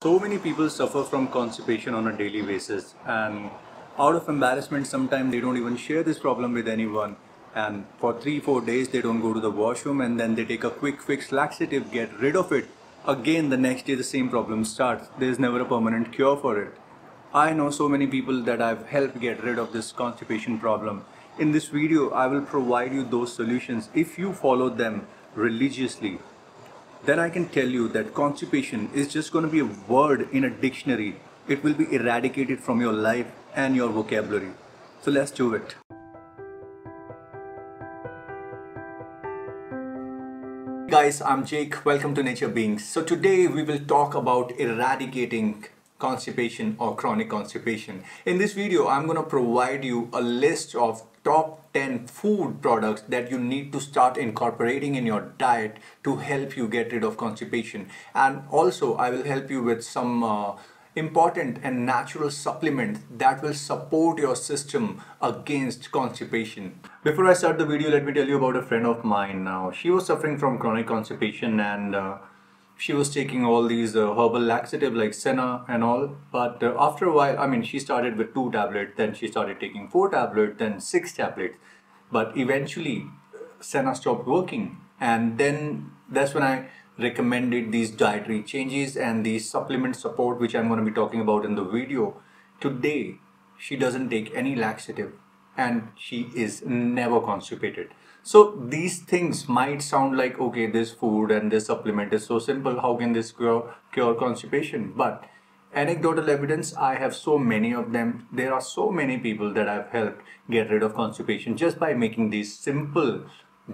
So many people suffer from constipation on a daily basis, and out of embarrassment, sometimes they don't even share this problem with anyone. And for 3 4 days, they don't go to the washroom, and then they take a quick fix laxative, get rid of it. Again, the next day, the same problem starts. There's never a permanent cure for it. I know so many people that I've helped get rid of this constipation problem. In this video, I will provide you those solutions if you follow them religiously. Then I can tell you that constipation is just going to be a word in a dictionary. It will be eradicated from your life and your vocabulary. So let's do it. Guys, I'm Jake. Welcome to Nature Beings. So today we will talk about eradicating constipation or chronic constipation. In this video, I'm going to provide you a list of top 10 food products that you need to start incorporating in your diet to help you get rid of constipation. And also, I will help you with some important and natural supplement that will support your system against constipation. Before I start the video, let me tell you about a friend of mine. Now, she was suffering from chronic constipation and she was taking all these herbal laxative like Senna and all, but after a while, I mean, she started with 2 tablets, then she started taking 4 tablets, then 6 tablets, but eventually Senna stopped working, and then that's when I recommended these dietary changes and these supplement support, which I'm going to be talking about in the video. Today, she doesn't take any laxative and she is never constipated. So these things might sound like, okay, this food and this supplement is so simple, how can this cure constipation? But anecdotal evidence, I have so many of them. There are so many people that I've helped get rid of constipation just by making these simple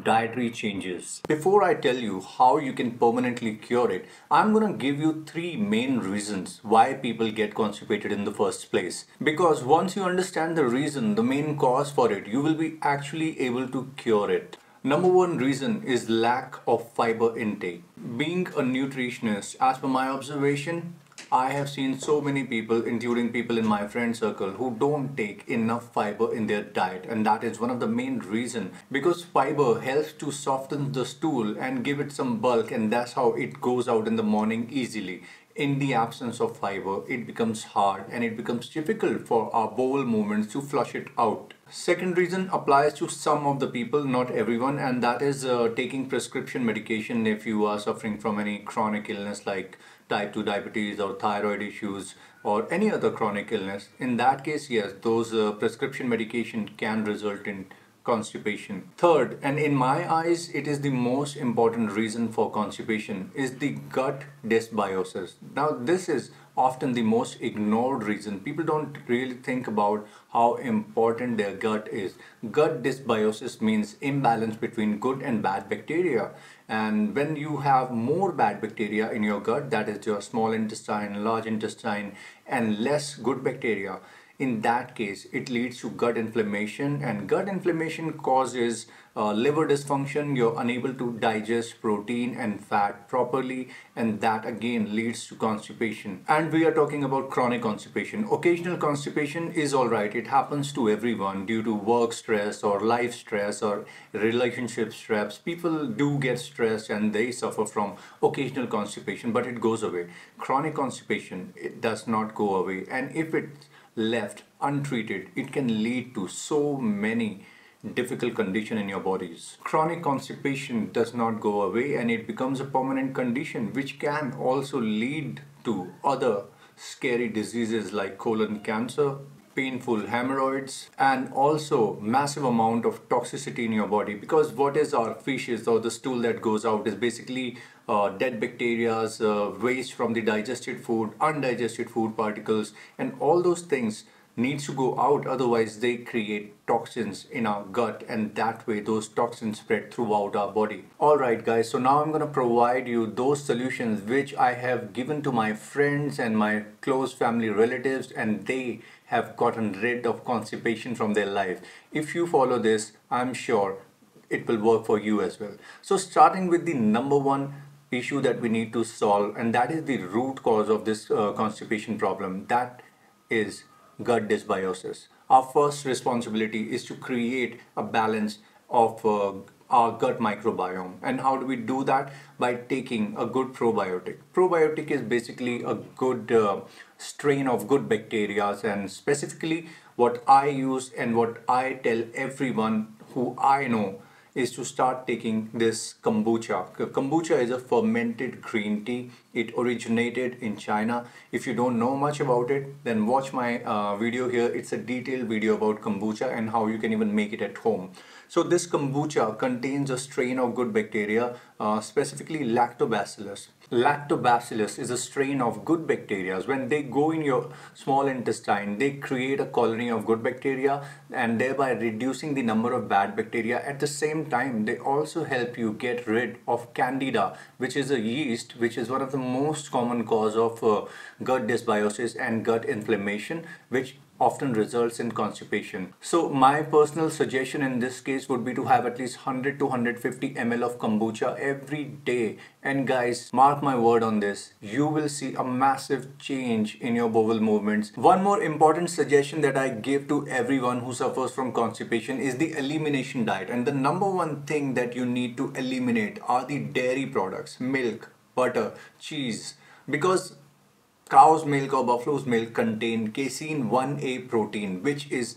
dietary changes. Before I tell you how you can permanently cure it, I'm gonna give you 3 main reasons why people get constipated in the first place. Because once you understand the reason, the main cause for it, you will be actually able to cure it. Number 1 reason is lack of fiber intake. Being a nutritionist, as per my observation, I have seen so many people, including people in my friend circle, who don't take enough fiber in their diet, and that is one of the main reasons, because fiber helps to soften the stool and give it some bulk, and that's how it goes out in the morning easily. In the absence of fiber, it becomes hard and it becomes difficult for our bowel movements to flush it out. Second reason applies to some of the people, not everyone, and that is taking prescription medication if you are suffering from any chronic illness like type 2 diabetes or thyroid issues or any other chronic illness. In that case, yes, those prescription medication can result in constipation. Third, and in my eyes, it is the most important reason for constipation, is the gut dysbiosis. Now, this is often the most ignored reason. People don't really think about how important their gut is. Gut dysbiosis means imbalance between good and bad bacteria. And when you have more bad bacteria in your gut, that is your small intestine, large intestine, and less good bacteria, in that case, it leads to gut inflammation, and gut inflammation causes liver dysfunction. You're unable to digest protein and fat properly, and that again leads to constipation. And we are talking about chronic constipation. Occasional constipation is alright, it happens to everyone due to work stress or life stress or relationship stress. People do get stressed and they suffer from occasional constipation, but it goes away. Chronic constipation, it does not go away, and if it's left untreated, it can lead to so many difficult conditions in your bodies. Chronic constipation does not go away and it becomes a permanent condition, which can also lead to other scary diseases like colon cancer, painful hemorrhoids, and also massive amount of toxicity in your body, because what is our feces or the stool that goes out is basically dead bacteria, waste from the digested food, undigested food particles, and all those things needs to go out, otherwise they create toxins in our gut, and that way those toxins spread throughout our body. Alright guys, so now I'm going to provide you those solutions which I have given to my friends and my close family relatives, and they have gotten rid of constipation from their life. If you follow this, I'm sure it will work for you as well. So starting with the number 1 issue that we need to solve, and that is the root cause of this constipation problem, that is gut dysbiosis. Our first responsibility is to create a balance of our gut microbiome. And how do we do that? By taking a good probiotic. Probiotic is basically a good strain of good bacteria, and specifically what I use and what I tell everyone who I know is to start taking this kombucha. Kombucha is a fermented green tea. It originated in China. If you don't know much about it, then watch my video here. It's a detailed video about kombucha and how you can even make it at home. So this kombucha contains a strain of good bacteria, specifically lactobacillus. Lactobacillus is a strain of good bacteria. When they go in your small intestine, they create a colony of good bacteria and thereby reducing the number of bad bacteria. At the same time, they also help you get rid of candida, which is a yeast, which is one of the most common cause of gut dysbiosis and gut inflammation, which often results in constipation. So my personal suggestion in this case would be to have at least 100 to 150 ml of kombucha every day. And guys, mark my word on this, you will see a massive change in your bowel movements. One more important suggestion that I give to everyone who suffers from constipation is the elimination diet. And the number one thing that you need to eliminate are the dairy products, milk, butter, cheese, because cow's milk or buffalo's milk contain casein 1A protein, which is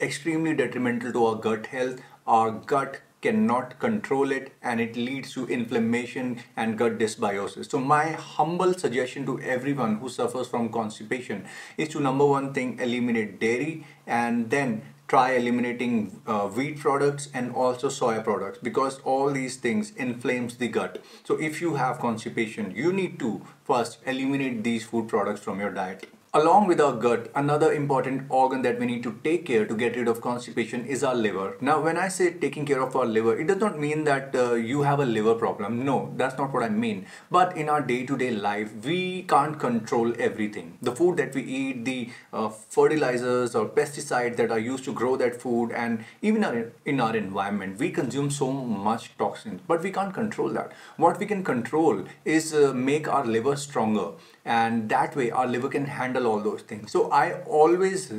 extremely detrimental to our gut health. Our gut cannot control it and it leads to inflammation and gut dysbiosis. So my humble suggestion to everyone who suffers from constipation is to, number one thing, eliminate dairy, and then try eliminating wheat products and also soya products, because all these things inflames the gut. So if you have constipation, you need to first eliminate these food products from your diet. Along with our gut, another important organ that we need to take care to get rid of constipation is our liver. Now, when I say taking care of our liver, it does not mean that you have a liver problem. No, that's not what I mean. But in our day-to-day life, we can't control everything. The food that we eat, the fertilizers or pesticides that are used to grow that food, and even in our environment, we consume so much toxins, but we can't control that. What we can control is make our liver stronger, and that way our liver can handle all those things. So I always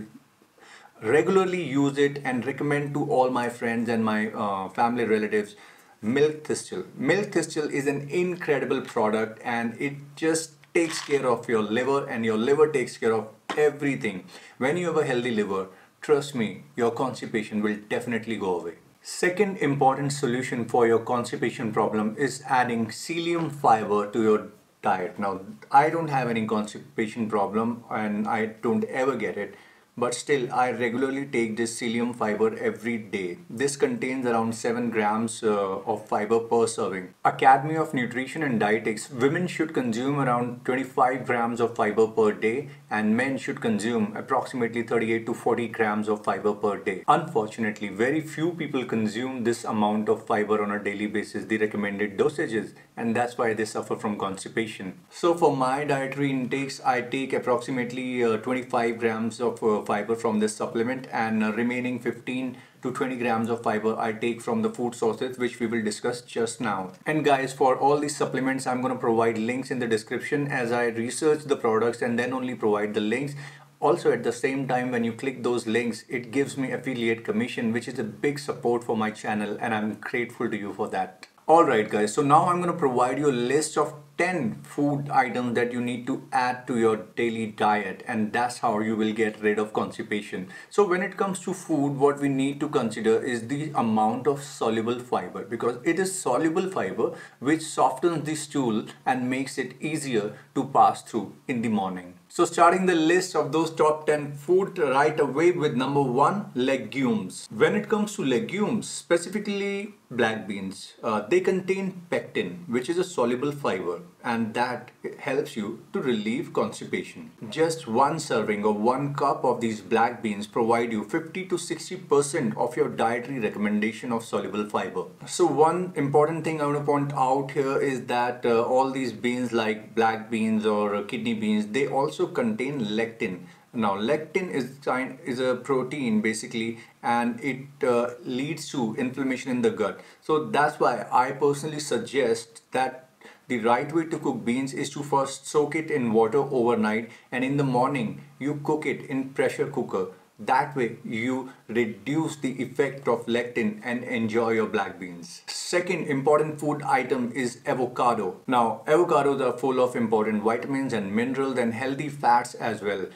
regularly use it and recommend to all my friends and my family relatives milk thistle. Milk thistle is an incredible product and it just takes care of your liver, and your liver takes care of everything. When you have a healthy liver, trust me, your constipation will definitely go away. Second important solution for your constipation problem is adding psyllium fiber to your diet. Now, I don't have any constipation problem and I don't ever get it, but still I regularly take this psyllium fiber every day. This contains around 7 grams of fiber per serving. Academy of Nutrition and Dietetics, women should consume around 25 grams of fiber per day and men should consume approximately 38 to 40 grams of fiber per day. Unfortunately, very few people consume this amount of fiber on a daily basis, the recommended dosages, and that's why they suffer from constipation. So for my dietary intakes, I take approximately 25 grams of fiber from this supplement, and remaining 15 to 20 grams of fiber I take from the food sources, which we will discuss just now. And guys, for all these supplements, I'm going to provide links in the description as I research the products and then only provide the links. Also, at the same time, when you click those links, it gives me affiliate commission, which is a big support for my channel, and I'm grateful to you for that. Alright guys, so now I'm going to provide you a list of 10 food items that you need to add to your daily diet, and that's how you will get rid of constipation. So when it comes to food, what we need to consider is the amount of soluble fiber, because it is soluble fiber which softens the stool and makes it easier to pass through in the morning. So starting the list of those top 10 food right away with number 1, legumes. When it comes to legumes, specifically black beans, they contain pectin, which is a soluble fiber, and that helps you to relieve constipation. Just one serving or 1 cup of these black beans provide you 50 to 60% of your dietary recommendation of soluble fiber. So one important thing I want to point out here is that all these beans like black beans or kidney beans, they also contain lectin. Now lectin is a protein basically, and it leads to inflammation in the gut. So that's why I personally suggest that the right way to cook beans is to first soak it in water overnight, and in the morning you cook it in pressure cooker. That way you reduce the effect of lectin and enjoy your black beans. Second important food item is avocado. Now avocados are full of important vitamins and minerals and healthy fats as well.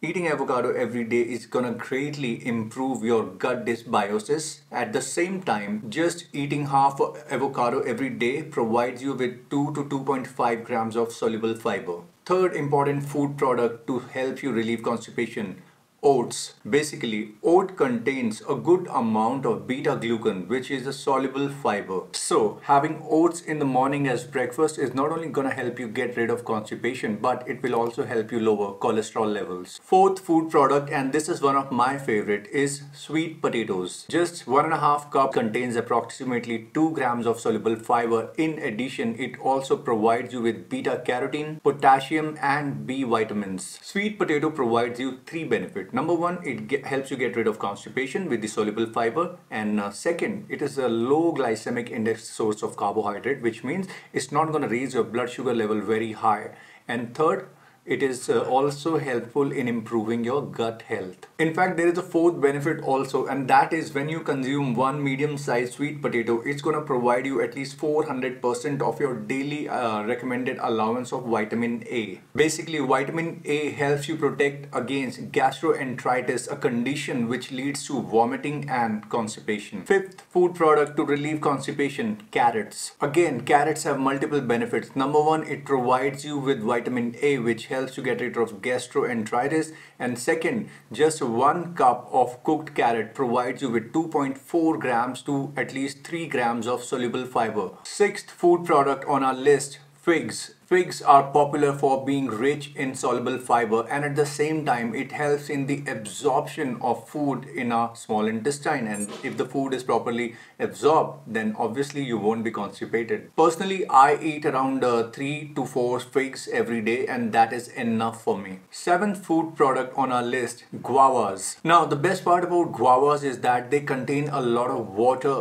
Eating avocado every day is gonna greatly improve your gut dysbiosis. At the same time, just eating half avocado every day provides you with 2 to 2.5 grams of soluble fiber. Third important food product to help you relieve constipation: oats. Basically, oat contains a good amount of beta glucan, which is a soluble fiber. So, having oats in the morning as breakfast is not only gonna help you get rid of constipation, but it will also help you lower cholesterol levels. Fourth food product, and this is one of my favorite, is sweet potatoes. Just 1.5 cup contains approximately 2 grams of soluble fiber. In addition, it also provides you with beta carotene, potassium, and B vitamins. Sweet potato provides you 3 benefits. Number one, it helps you get rid of constipation with the soluble fiber, and second, it is a low glycemic index source of carbohydrate, which means it's not going to raise your blood sugar level very high, and third, it is also helpful in improving your gut health. In fact, there is a fourth benefit also, and that is when you consume one medium-sized sweet potato, it's going to provide you at least 400% of your daily recommended allowance of vitamin A. Basically, vitamin A helps you protect against gastroenteritis, a condition which leads to vomiting and constipation. Fifth food product to relieve constipation: carrots. Again, carrots have multiple benefits. Number one, it provides you with vitamin A, which helps to get rid of gastroenteritis, and second, just 1 cup of cooked carrot provides you with 2.4 grams to at least 3 grams of soluble fiber. Sixth food product on our list: figs. Figs are popular for being rich in soluble fiber, and at the same time it helps in the absorption of food in our small intestine, and if the food is properly absorbed, then obviously you won't be constipated. Personally, I eat around 3 to 4 figs every day, and that is enough for me. Seventh food product on our list: guavas. Now the best part about guavas is that they contain a lot of water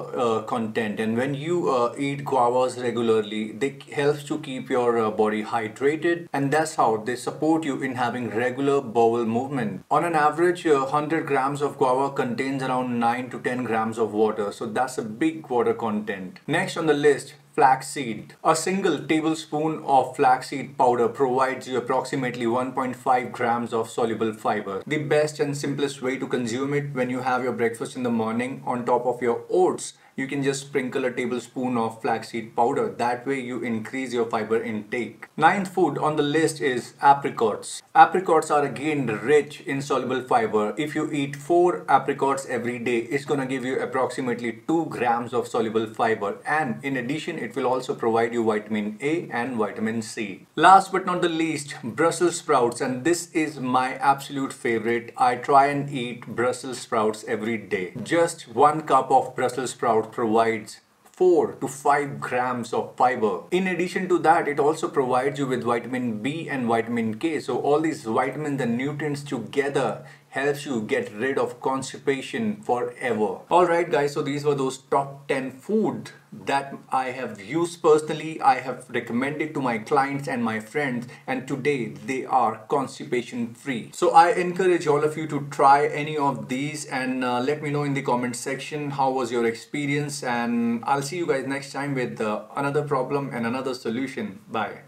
content, and when you eat guavas regularly, they helps to keep your body hydrated, and that's how they support you in having regular bowel movement. On an average, 100 grams of guava contains around 9 to 10 grams of water, so that's a big water content. Next on the list: flaxseed. A single tablespoon of flaxseed powder provides you approximately 1.5 grams of soluble fiber. The best and simplest way to consume it: when you have your breakfast in the morning, on top of your oats, you can just sprinkle a tablespoon of flaxseed powder. That way you increase your fiber intake. Ninth food on the list is apricots. Apricots are again rich in soluble fiber. If you eat 4 apricots every day, it's gonna give you approximately 2 grams of soluble fiber, and in addition it will also provide you vitamin A and vitamin C. Last but not the least, Brussels sprouts, and this is my absolute favorite. I try and eat Brussels sprouts every day. Just 1 cup of Brussels sprouts provides 4 to 5 grams of fiber. In addition to that, it also provides you with vitamin B and vitamin K. So all these vitamins and nutrients together helps you get rid of constipation forever. Alright guys, so these were those top 10 food that I have used personally. I have recommended to my clients and my friends, and today they are constipation free. So I encourage all of you to try any of these, and let me know in the comment section how was your experience, and I'll see you guys next time with another problem and another solution. Bye.